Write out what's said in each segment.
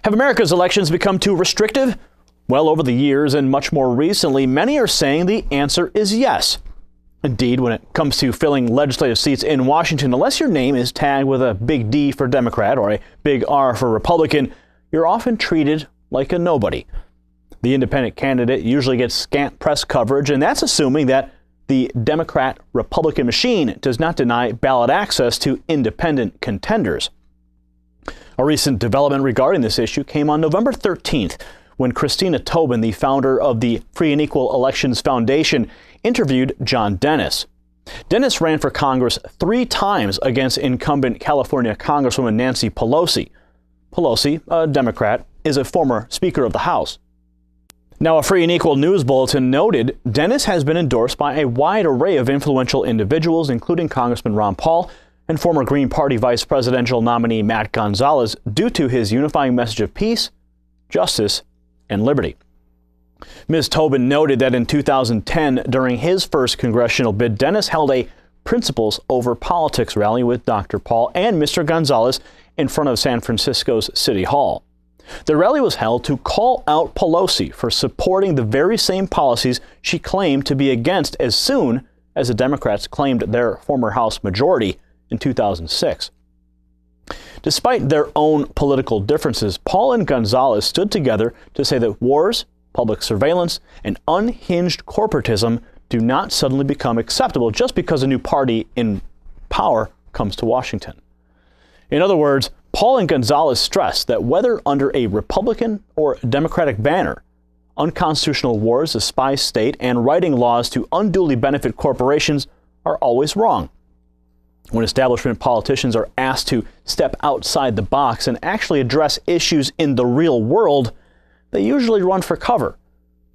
Have America's elections become too restrictive? Well, over the years and much more recently, many are saying the answer is yes. Indeed, when it comes to filling legislative seats in Washington, unless your name is tagged with a big D for Democrat or a big R for Republican, you're often treated like a nobody. The independent candidate usually gets scant press coverage, and that's assuming that the Democrat-Republican machine does not deny ballot access to independent contenders. A recent development regarding this issue came on November 13th, when Christina Tobin, the founder of the Free and Equal Elections Foundation, interviewed John Dennis. Dennis ran for Congress 3 times against incumbent California Congresswoman Nancy Pelosi. Pelosi, a Democrat, is a former Speaker of the House. Now, a Free and Equal news bulletin noted Dennis has been endorsed by a wide array of influential individuals, including Congressman Ron Paul and former Green Party vice presidential nominee Matt Gonzalez, due to his unifying message of peace, justice, and liberty. Ms. Tobin noted that in 2010, during his first congressional bid, Dennis held a Principles Over Politics rally with Dr. Paul and Mr. Gonzalez in front of San Francisco's City Hall. The rally was held to call out Pelosi for supporting the very same policies she claimed to be against as soon as the Democrats claimed their former House majority in 2006. Despite their own political differences, Paul and Gonzalez stood together to say that wars, public surveillance, and unhinged corporatism do not suddenly become acceptable just because a new party in power comes to Washington. In other words, Paul and Gonzalez stressed that whether under a Republican or Democratic banner, unconstitutional wars, a spy state, and writing laws to unduly benefit corporations are always wrong. When establishment politicians are asked to step outside the box and actually address issues in the real world, they usually run for cover.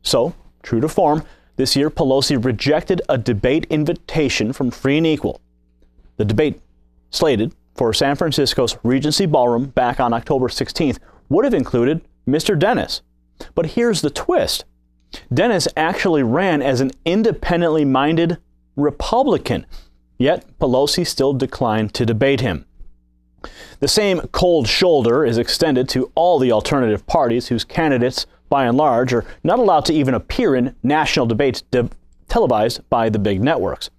So, true to form, this year Pelosi rejected a debate invitation from Free and Equal. The debate, slated for San Francisco's Regency Ballroom back on October 16th, would have included Mr. Dennis. But here's the twist. Dennis actually ran as an independently minded Republican, yet Pelosi still declined to debate him. The same cold shoulder is extended to all the alternative parties whose candidates, by and large, are not allowed to even appear in national debates televised by the big networks.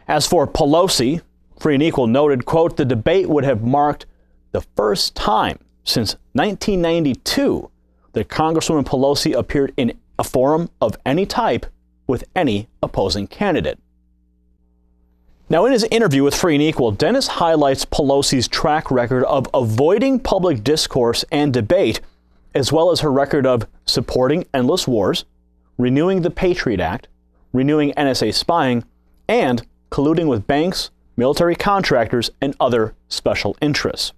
As for Pelosi, Free and Equal noted, quote, the debate would have marked the first time since 1992 that Congresswoman Pelosi appeared in a forum of any type with any opposing candidate. Now, in his interview with Free and Equal, Dennis highlights Pelosi's track record of avoiding public discourse and debate, as well as her record of supporting endless wars, renewing the Patriot Act, renewing NSA spying, and colluding with banks, military contractors, and other special interests.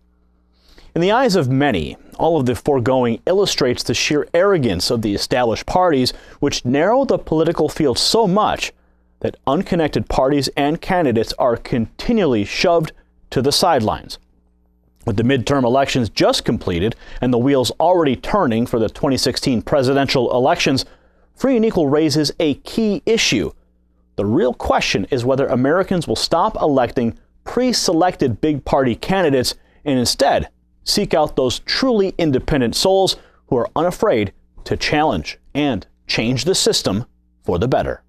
In the eyes of many, all of the foregoing illustrates the sheer arrogance of the established parties, which narrow the political field so much that unconnected parties and candidates are continually shoved to the sidelines. With the midterm elections just completed and the wheels already turning for the 2016 presidential elections, Free and Equal raises a key issue. The real question is whether Americans will stop electing pre-selected big party candidates and instead seek out those truly independent souls who are unafraid to challenge and change the system for the better.